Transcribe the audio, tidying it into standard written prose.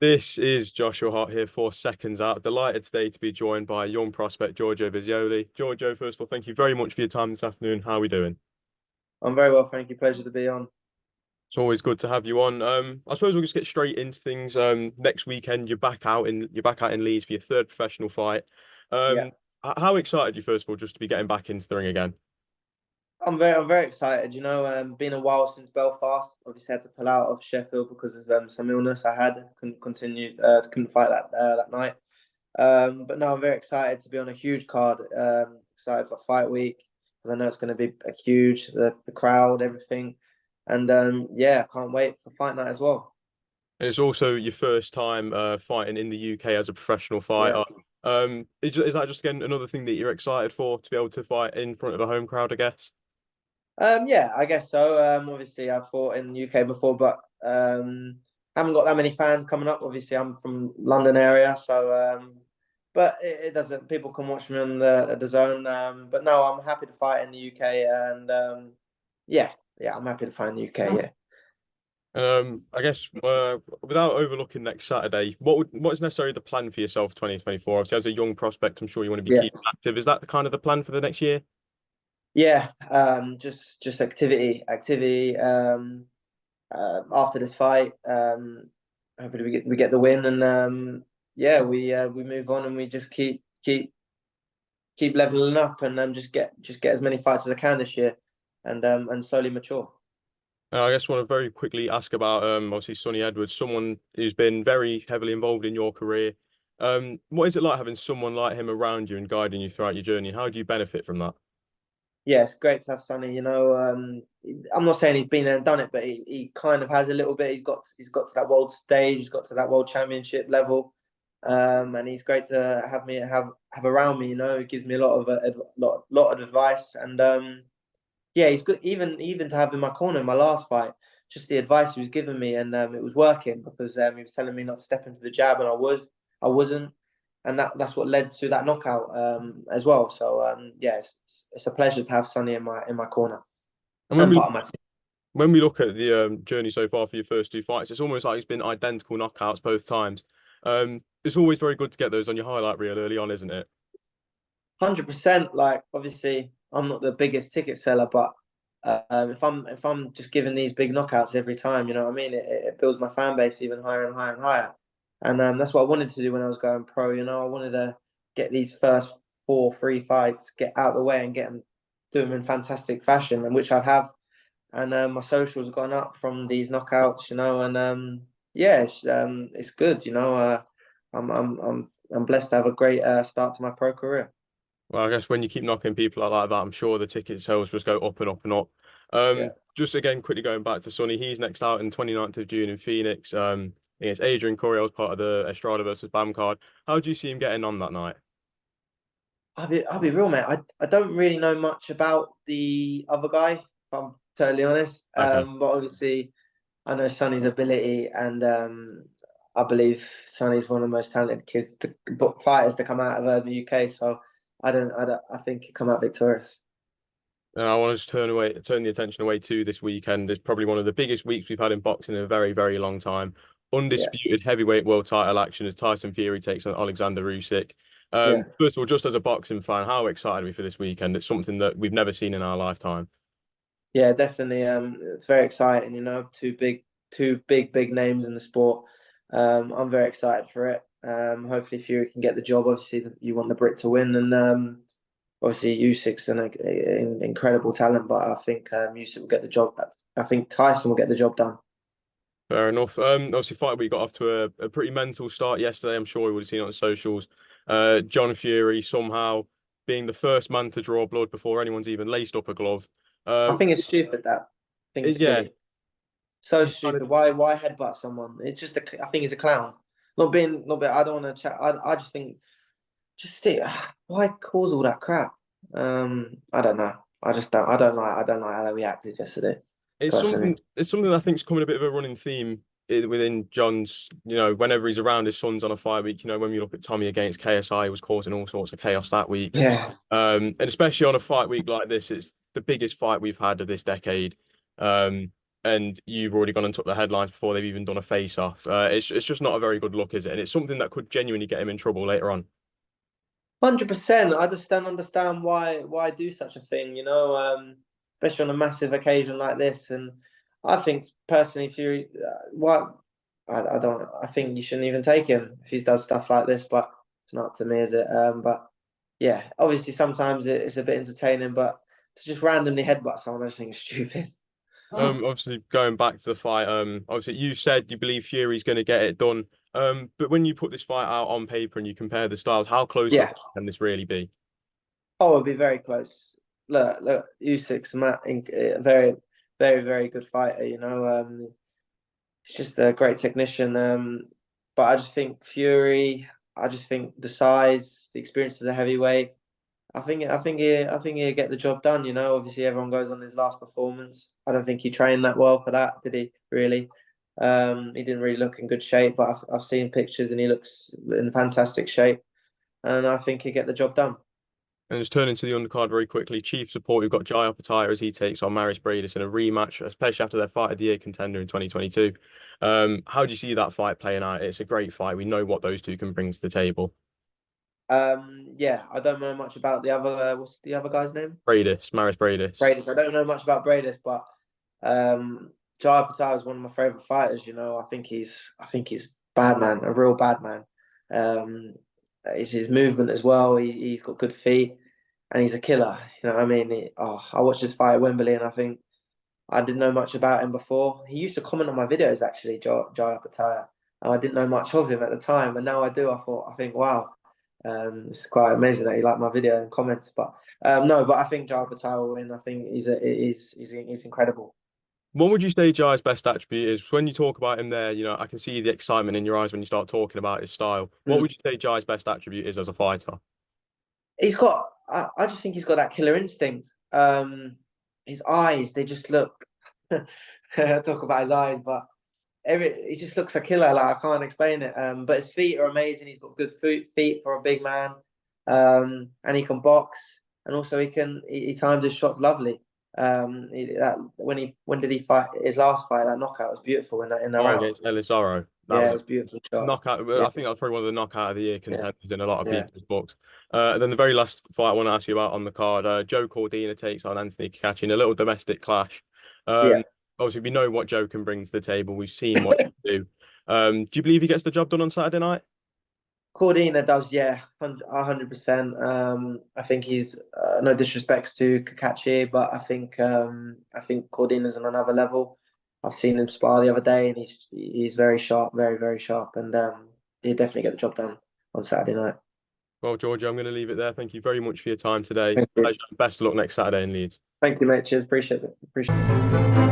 This is Joshua Hart here for Seconds Out. Delighted today to be joined by young prospect Giorgio Visioli. Giorgio, first of all, thank you very much for your time this afternoon. How are we doing? I'm very well, thank you. Pleasure to be on. It's always good to have you on. I suppose we'll just get straight into things. Next weekend you're back out in Leeds for your third professional fight. Yeah, Um, how excited are you first of all just to be getting back into the ring again? I'm very excited. Been a while since Belfast. Obviously, had to pull out of Sheffield because of some illness I had. Couldn't continue. Couldn't fight that night. But no, I'm very excited to be on a huge card. Excited for fight week because I know it's going to be a huge the crowd, everything, and yeah, I can't wait for fight night as well. And it's also your first time fighting in the UK as a professional Yeah. fighter. Is that just again another thing that you're excited for to be able to fight in front of a home crowd, I guess? Yeah, I guess so. Obviously, I've fought in the UK before, but haven't got that many fans coming up. Obviously, I'm from London area, so but it doesn't. People can watch me on the zone. But no, I'm happy to fight in the UK, and yeah, yeah, I'm happy to fight in the UK. Yeah, I guess without overlooking next Saturday, what is necessarily the plan for yourself 2024? Obviously, as a young prospect, I'm sure you want to be yeah, keeping active. Is that the kind of the plan for the next year? yeah. Just activity. After this fight, hopefully we get the win, and yeah, we move on and we just keep leveling up and just get as many fights as I can this year, and slowly mature. I guess I want to very quickly ask about obviously Sonny Edwards, someone who's been very heavily involved in your career. What is it like having someone like him around you and guiding you throughout your journey? How do you benefit from that? Yeah, it's great to have Sonny. I'm not saying he's been there and done it, but he kind of has a little bit. He's got to that world stage. He's got to that world championship level, and he's great to have around me. He gives me a lot of lot of advice, and yeah, he's good. Even to have in my corner in my last fight, just the advice he was giving me, and it was working because he was telling me not to step into the jab, and I wasn't, and that's what led to that knockout as well. So yeah, it's a pleasure to have Sonny in my corner And when and we part of my team. when we look at the journey so far for your first two fights, it's almost like it's been identical knockouts both times. It's always very good to get those on your highlight reel early on, isn't it? 100%. Like obviously, I'm not the biggest ticket seller, but if I'm just giving these big knockouts every time, you know what I mean? It builds my fan base even higher and higher and higher. And that's what I wanted to do when I was going pro. I wanted to get these first four, three fights, get out of the way and do them in fantastic fashion, and which I'd have. And my socials gone up from these knockouts, and yeah, it's good. I'm blessed to have a great start to my pro career. Well, I guess when you keep knocking people out like that, I'm sure the ticket sales just go up and up and up. Yeah. Just again, quickly going back to Sonny, he's next out in 29th of June in Phoenix. Against Adrian Coro as part of the Estrada versus Bam card. How do you see him getting on that night? I'll be real, mate. I don't really know much about the other guy, if I'm totally honest. Okay. But obviously I know Sonny's ability, and I believe Sonny's one of the most talented fighters to come out of the UK. So I think he'll come out victorious. And I want to just turn the attention away to this weekend. It's probably one of the biggest weeks we've had in boxing in a very, very long time. Yeah, Undisputed heavyweight world title action as Tyson Fury takes on Oleksandr Usyk. yeah, First of all, just as a boxing fan, how excited are we for this weekend? It's something that we've never seen in our lifetime. yeah, definitely. It's very exciting. Big names in the sport. I'm very excited for it. Hopefully Fury can get the job. Obviously, you want the Brit to win, and obviously Usyk's an incredible talent, but I think Usyk will get the job. I think Tyson will get the job done. Fair enough. Obviously, fight week got off to a pretty mental start yesterday. I'm sure we would have seen it on socials. John Fury somehow being the first man to draw blood before anyone's even laced up a glove. I Um, think it's stupid that. I think it's yeah, silly. So he kind of stupid. Why headbutt someone? It's just I think he's a clown. Not being. I don't want to chat. I just think just see why cause all that crap. I don't know. I just don't. I don't like how they reacted yesterday. Personally. it's something I think is coming a bit of a running theme within John's. Whenever he's around his sons on a fight week. When we look at Tommy against KSI, he was causing all sorts of chaos that week. Yeah. And especially on a fight week like this, it's the biggest fight we've had of this decade. and you've already gone and took the headlines before they've even done a face-off. It's just not a very good look, is it? And it's something that could genuinely get him in trouble later on. 100%. I just don't understand why do such a thing, especially on a massive occasion like this. And I think personally, Fury, I don't. I think you shouldn't even take him if he does stuff like this. But it's not up to me, is it? But yeah, obviously sometimes it's a bit entertaining, but to just randomly headbutt someone, I just think is stupid. Obviously going back to the fight, obviously you said you believe Fury's going to get it done. But when you put this fight out on paper and you compare the styles, how close Yeah. can this really be? Oh, it'll be very close. Look, Usyk's a very, very, very good fighter. He's just a great technician. But I just think Fury. I just think the size, the experience as a heavyweight. I think he'll get the job done. Obviously everyone goes on his last performance. I don't think he trained that well for that, did he? Really? He didn't really look in good shape, but I've seen pictures and he looks in fantastic shape. And I think he'll get the job done. And just turning to the undercard very quickly, Chief support, we've got Jai Opetaia as he takes on Maris Briedis in a rematch, especially after their fight of the year contender in 2022. How do you see that fight playing out? It's a great fight. We know what those two can bring to the table. Yeah, I don't know much about the other. What's the other guy's name? Maris Briedis. Briedis. I don't know much about Briedis, but Jai Opetaia is one of my favorite fighters. I think he's bad man, a real bad man. It's his movement as well. He's got good feet, and he's a killer. You know what I mean? I watched this fight at Wembley, and I think I didn't know much about him before. He used to comment on my videos actually, Jai Opetaia. And I didn't know much of him at the time, and now I do. I think, wow, it's quite amazing that he liked my video and comments. But no, but I think Jai Opetaia will win. I think he's incredible. What would you say Jai's best attribute is? When you talk about him there, I can see the excitement in your eyes when you start talking about his style. What would you say Jai's best attribute is as a fighter? He's got. I just think he's got that killer instinct. His eyes, they just look. I talk about his eyes, but he just looks a killer. Like I can't explain it. But his feet are amazing. He's got good feet for a big man. And he can box, and also he times his shots lovely. When did he fight his last fight? That knockout was beautiful in that round. Against Elisaro. Yeah, it was beautiful shot. Knockout. Yeah. I think that's probably one of the knockout of the year contenders in a lot of Yeah. people's books. And then the very last fight I want to ask you about on the card, Joe Cordina takes on Anthony Cacace in a little domestic clash. Yeah. Obviously, we know what Joe can bring to the table. We've seen what he can do. Do you believe he gets the job done on Saturday night? Cordina does, yeah, 100%. I think he's no disrespects to Cacace, but I think Cordina's on another level. I've seen him spar the other day, and he's very sharp, very very sharp, and he'll definitely get the job done on Saturday night. Well, Giorgio, I'm going to leave it there. Thank you very much for your time today. Thank you. Best of luck next Saturday in Leeds. Thank you, mate. Cheers. Appreciate it. Appreciate it.